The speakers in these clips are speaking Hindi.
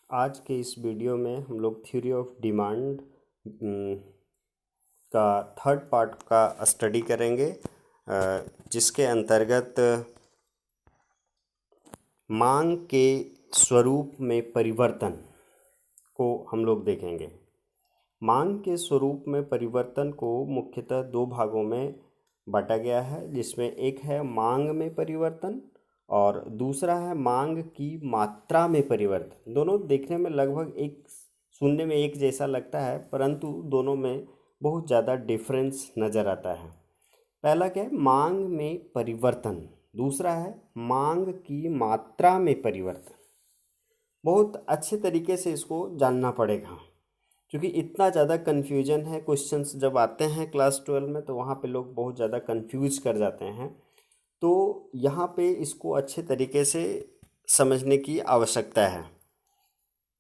आज के इस वीडियो में हम लोग थ्योरी ऑफ डिमांड का थर्ड पार्ट का स्टडी करेंगे, जिसके अंतर्गत मांग के स्वरूप में परिवर्तन को हम लोग देखेंगे। मांग के स्वरूप में परिवर्तन को मुख्यतः दो भागों में बांटा गया है, जिसमें एक है मांग में परिवर्तन और दूसरा है मांग की मात्रा में परिवर्तन। दोनों देखने में लगभग एक सुनने में एक जैसा लगता है, परंतु दोनों में बहुत ज़्यादा डिफरेंस नज़र आता है। पहला क्या है, मांग में परिवर्तन, दूसरा है मांग की मात्रा में परिवर्तन। बहुत अच्छे तरीके से इसको जानना पड़ेगा, क्योंकि इतना ज़्यादा कन्फ्यूजन है। क्वेश्चंस जब आते हैं क्लास 12 में तो वहाँ पे लोग बहुत ज़्यादा कन्फ्यूज कर जाते हैं। तो यहाँ पे इसको अच्छे तरीके से समझने की आवश्यकता है।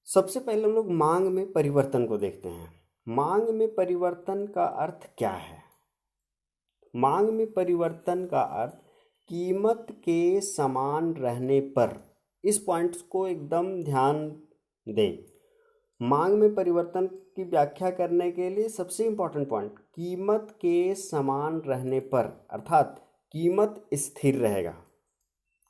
सबसे पहले हम लोग मांग में परिवर्तन को देखते हैं। मांग में परिवर्तन का अर्थ क्या है? मांग में परिवर्तन का अर्थ कीमत के समान रहने पर, इस पॉइंट्स को एकदम ध्यान दें। मांग में परिवर्तन की व्याख्या करने के लिए सबसे इम्पोर्टेंट पॉइंट, कीमत के समान रहने पर, अर्थात कीमत स्थिर रहेगा।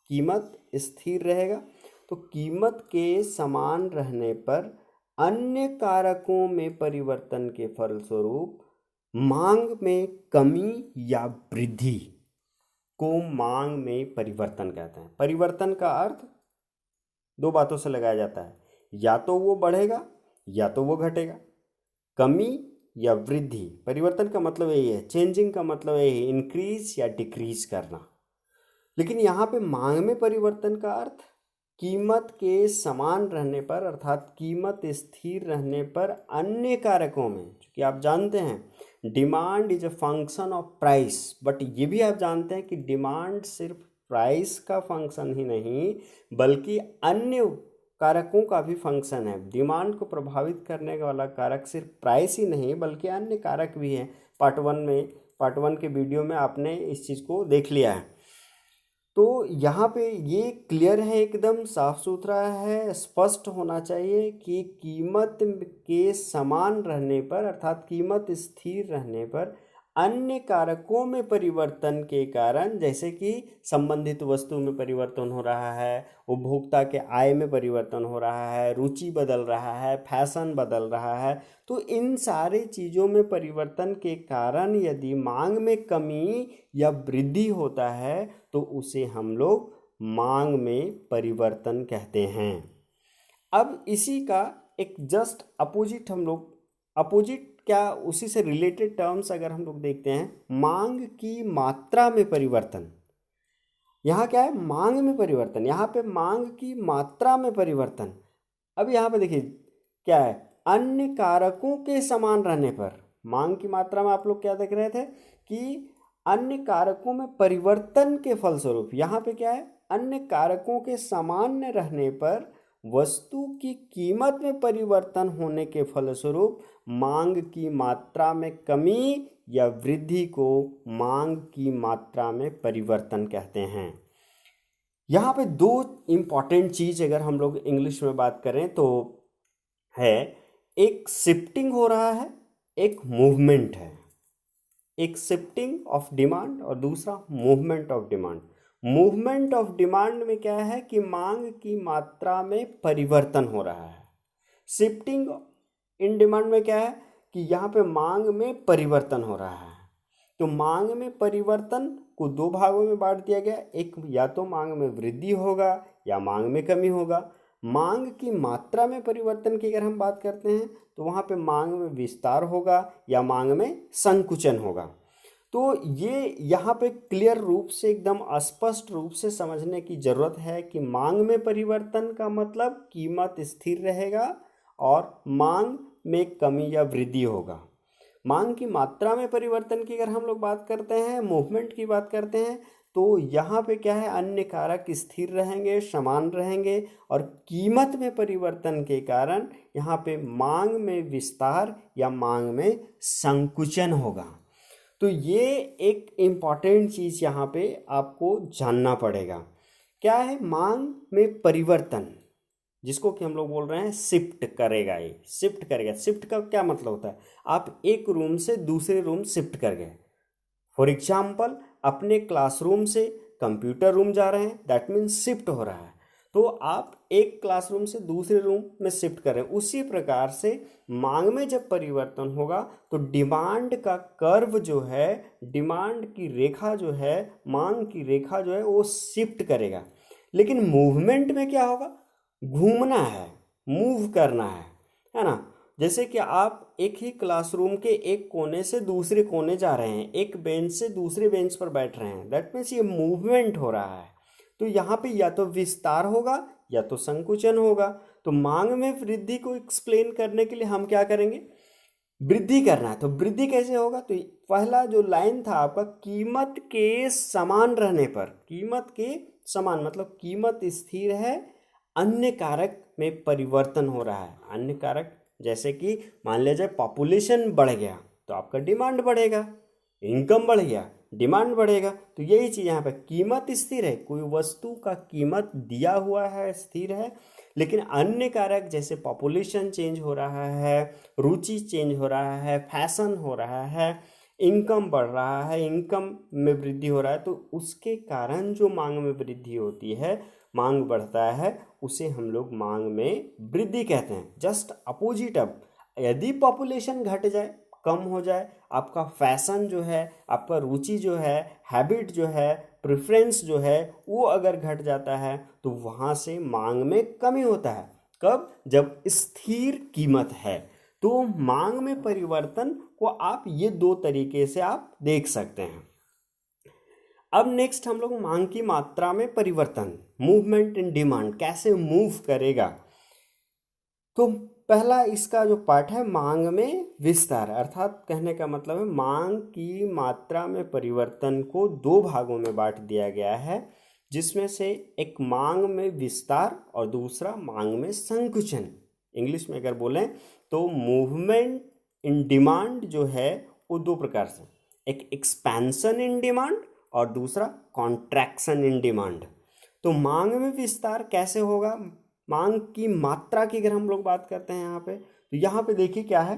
कीमत स्थिर रहेगा तो कीमत के समान रहने पर अन्य कारकों में परिवर्तन के फलस्वरूप मांग में कमी या वृद्धि को मांग में परिवर्तन कहते हैं। परिवर्तन का अर्थ दो बातों से लगाया जाता है, या तो वो बढ़ेगा या तो वो घटेगा। कमी या वृद्धि, परिवर्तन का मतलब यही है, चेंजिंग का मतलब यही है, इंक्रीज या डिक्रीज करना। लेकिन यहाँ पे मांग में परिवर्तन का अर्थ कीमत के समान रहने पर, अर्थात कीमत स्थिर रहने पर अन्य कारकों में, क्योंकि आप जानते हैं demand is a function of price, but ये भी आप जानते हैं कि डिमांड सिर्फ प्राइस का फंक्शन ही नहीं बल्कि अन्य कारकों का भी फंक्शन है। डिमांड को प्रभावित करने वाला कारक सिर्फ प्राइस ही नहीं बल्कि अन्य कारक भी हैं। पार्ट वन के वीडियो में आपने इस चीज़ को देख लिया है। तो यहाँ पे ये क्लियर है, एकदम साफ सुथरा है, स्पष्ट होना चाहिए कि कीमत के समान रहने पर, अर्थात कीमत स्थिर रहने पर अन्य कारकों में परिवर्तन के कारण, जैसे कि संबंधित वस्तु में परिवर्तन हो रहा है, उपभोक्ता के आय में परिवर्तन हो रहा है, रुचि बदल रहा है, फैशन बदल रहा है, तो इन सारे चीज़ों में परिवर्तन के कारण यदि मांग में कमी या वृद्धि होता है तो उसे हम लोग मांग में परिवर्तन कहते हैं। अब इसी का एक जस्ट अपोजिट हम लोग, अपोजिट क्या, उसी से रिलेटेड टर्म्स अगर हम लोग देखते हैं, मांग की मात्रा में परिवर्तन। यहाँ क्या है, मांग में परिवर्तन, यहाँ पे मांग की मात्रा में परिवर्तन। अब यहाँ पे देखिए क्या है, अन्य कारकों के समान रहने पर। मांग की मात्रा में आप लोग क्या देख रहे थे कि अन्य कारकों में परिवर्तन के फलस्वरूप, यहाँ पे क्या है, अन्य कारकों के सामान्य रहने पर वस्तु की कीमत में परिवर्तन होने के फलस्वरूप मांग की मात्रा में कमी या वृद्धि को मांग की मात्रा में परिवर्तन कहते हैं। यहाँ पे दो इम्पॉर्टेंट चीज़ अगर हम लोग इंग्लिश में बात करें तो है, एक शिफ्टिंग हो रहा है, एक मूवमेंट है। एक शिफ्टिंग ऑफ डिमांड और दूसरा movement of demand. Movement of demand में क्या है कि मांग की मात्रा में परिवर्तन हो रहा है। शिफ्टिंग इन डिमांड में क्या है कि यहाँ पे मांग में परिवर्तन हो रहा है। तो मांग में परिवर्तन को दो भागों में बांट दिया गया, एक या तो मांग में वृद्धि होगा या मांग में कमी होगा। मांग की मात्रा में परिवर्तन की अगर हम बात करते हैं तो वहाँ पे मांग में विस्तार होगा या मांग में संकुचन होगा। तो ये यहाँ पे क्लियर रूप से, एकदम स्पष्ट रूप से समझने की ज़रूरत है कि मांग में परिवर्तन का मतलब कीमत स्थिर रहेगा और मांग में कमी या वृद्धि होगा। मांग की मात्रा में परिवर्तन की अगर हम लोग बात करते हैं, मूवमेंट की बात करते हैं, तो यहाँ पे क्या है, अन्य कारक स्थिर रहेंगे, समान रहेंगे और कीमत में परिवर्तन के कारण यहाँ पे मांग में विस्तार या मांग में संकुचन होगा। तो ये एक इम्पॉर्टेंट चीज़ यहाँ पे आपको जानना पड़ेगा। क्या है मांग में परिवर्तन, जिसको कि हम लोग बोल रहे हैं शिफ्ट करेगा। ये शिफ्ट करेगा, शिफ्ट का क्या मतलब होता है, आप एक रूम से दूसरे रूम शिफ्ट कर गए। फॉर एग्जाम्पल अपने क्लासरूम से कंप्यूटर रूम जा रहे हैं, दैट मीन्स शिफ्ट हो रहा है। तो आप एक क्लासरूम से दूसरे रूम में शिफ्ट कर रहे हैं। उसी प्रकार से मांग में जब परिवर्तन होगा तो डिमांड का कर्व जो है, डिमांड की रेखा जो है, मांग की रेखा जो है वो शिफ्ट करेगा। लेकिन मूवमेंट में क्या होगा, घूमना है, मूव करना है ना। जैसे कि आप एक ही क्लासरूम के एक कोने से दूसरे कोने जा रहे हैं, एक बेंच से दूसरे बेंच पर बैठ रहे हैं, दैट मीन्स ये मूवमेंट हो रहा है। तो यहाँ पे या तो विस्तार होगा या तो संकुचन होगा। तो मांग में वृद्धि को एक्सप्लेन करने के लिए हम क्या करेंगे, वृद्धि करना है। तो वृद्धि कैसे होगा, तो पहला जो लाइन था आपका, कीमत के समान रहने पर, कीमत के समान मतलब कीमत स्थिर है, अन्य कारक में परिवर्तन हो रहा है। अन्य कारक जैसे कि मान लिया जाए पॉपुलेशन बढ़ गया तो आपका डिमांड बढ़ेगा, इनकम बढ़ गया डिमांड बढ़ेगा। तो यही चीज़ यहाँ पे, कीमत स्थिर है, कोई वस्तु का कीमत दिया हुआ है, स्थिर है, लेकिन अन्य कारक जैसे पॉपुलेशन चेंज हो रहा है, रुचि चेंज हो रहा है, फैशन हो रहा है, इनकम बढ़ रहा है, इनकम में वृद्धि हो रहा है, तो उसके कारण जो मांग में वृद्धि होती है, मांग बढ़ता है, उसे हम लोग मांग में वृद्धि कहते हैं। जस्ट अपोजिट, अब यदि पॉपुलेशन घट जाए, कम हो जाए, आपका फैशन जो है, आपका रुचि जो है, हैबिट जो है, प्रेफरेंस जो है, वो अगर घट जाता है तो वहाँ से मांग में कमी होता है। कब, जब स्थिर कीमत है। तो मांग में परिवर्तन को आप ये दो तरीके से आप देख सकते हैं। अब नेक्स्ट हम लोग मांग की मात्रा में परिवर्तन, मूवमेंट इन डिमांड, कैसे मूव करेगा। तो पहला इसका जो पार्ट है मांग में विस्तार, अर्थात कहने का मतलब है मांग की मात्रा में परिवर्तन को दो भागों में बांट दिया गया है, जिसमें से एक मांग में विस्तार और दूसरा मांग में संकुचन। इंग्लिश में अगर बोलें तो मूवमेंट इन डिमांड जो है वो दो प्रकार से, एक एक्सपेंशन इन डिमांड और दूसरा कॉन्ट्रैक्शन इन डिमांड। तो मांग में विस्तार कैसे होगा, मांग की मात्रा की अगर हम लोग बात करते हैं यहाँ पे, तो यहाँ पे देखिए क्या है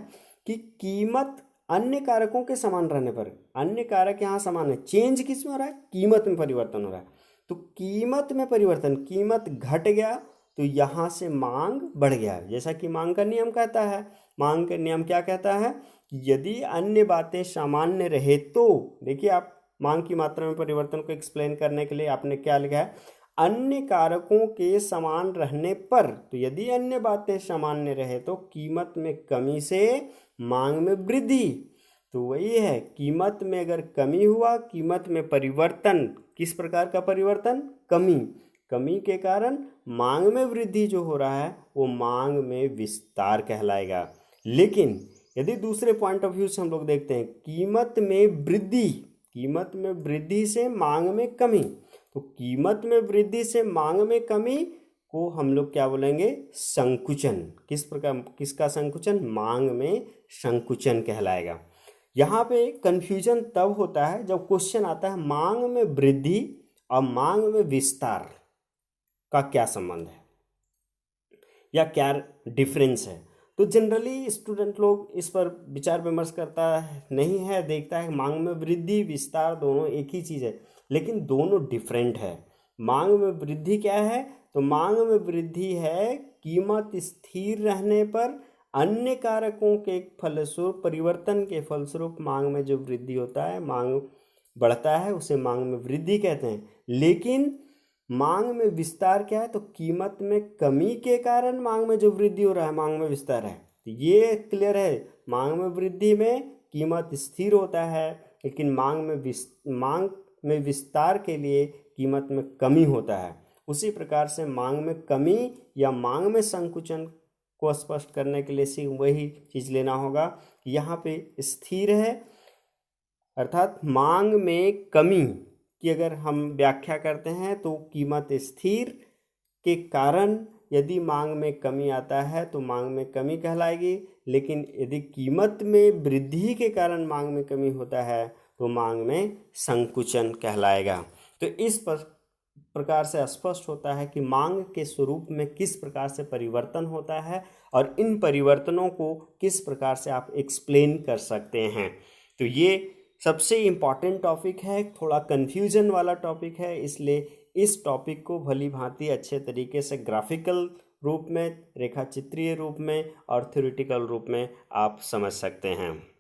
कि कीमत अन्य कारकों के समान रहने पर, अन्य कारक यहाँ समान है, चेंज किस में हो रहा है, कीमत में परिवर्तन हो रहा है। तो कीमत में परिवर्तन, कीमत घट गया तो यहाँ से मांग बढ़ गया, जैसा कि मांग का नियम कहता है। मांग का नियम क्या कहता है कि यदि अन्य बातें सामान्य रहे तो, देखिए आप मांग की मात्रा में परिवर्तन को एक्सप्लेन करने के लिए आपने क्या लिखा है, अन्य कारकों के समान रहने पर। तो यदि अन्य बातें सामान्य रहे तो कीमत में कमी से मांग में वृद्धि। तो वही है, कीमत में अगर कमी हुआ, कीमत में परिवर्तन, किस प्रकार का परिवर्तन, कमी, कमी के कारण मांग में वृद्धि जो हो रहा है वो मांग में विस्तार कहलाएगा। लेकिन यदि दूसरे पॉइंट ऑफ व्यू से हम लोग देखते हैं, कीमत में वृद्धि, कीमत में वृद्धि से मांग में कमी, तो कीमत में वृद्धि से मांग में कमी को हम लोग क्या बोलेंगे, संकुचन। किस प्रकार, किसका संकुचन, मांग में संकुचन कहलाएगा। यहाँ पे कंफ्यूजन तब होता है जब क्वेश्चन आता है मांग में वृद्धि और मांग में विस्तार का क्या संबंध है या क्या डिफरेंस है। तो जनरली स्टूडेंट लोग इस पर विचार विमर्श करता नहीं है, देखता है मांग में वृद्धि विस्तार दोनों एक ही चीज़ है, लेकिन दोनों डिफरेंट है। मांग में वृद्धि क्या है, तो मांग में वृद्धि है कीमत स्थिर रहने पर अन्य कारकों के फलस्वरूप, परिवर्तन के फलस्वरूप मांग में जो वृद्धि होता है, मांग बढ़ता है, उसे मांग में वृद्धि कहते हैं। लेकिन मांग में विस्तार क्या है, तो कीमत में कमी के कारण मांग में जो वृद्धि हो रहा है, मांग में विस्तार है। तो ये क्लियर है, मांग में वृद्धि में कीमत स्थिर होता है, लेकिन मांग में विस्तार के लिए कीमत में कमी होता है। उसी प्रकार से मांग में कमी या मांग में संकुचन को स्पष्ट करने के लिए सिर्फ वही चीज़ लेना होगा कि यहाँ पे स्थिर है, अर्थात मांग में कमी की अगर हम व्याख्या करते हैं तो कीमत स्थिर के कारण यदि मांग में कमी आता है तो मांग में कमी कहलाएगी। लेकिन यदि कीमत में वृद्धि के कारण मांग में कमी होता है तो मांग में संकुचन कहलाएगा। तो इस प्रकार से स्पष्ट होता है कि मांग के स्वरूप में किस प्रकार से परिवर्तन होता है और इन परिवर्तनों को किस प्रकार से आप एक्सप्लेन कर सकते हैं। तो ये सबसे इम्पॉर्टेंट टॉपिक है, थोड़ा कन्फ्यूजन वाला टॉपिक है, इसलिए इस टॉपिक को भली भांति अच्छे तरीके से ग्राफिकल रूप में, रेखा चित्रीय रूप में और थ्योरेटिकल रूप में आप समझ सकते हैं।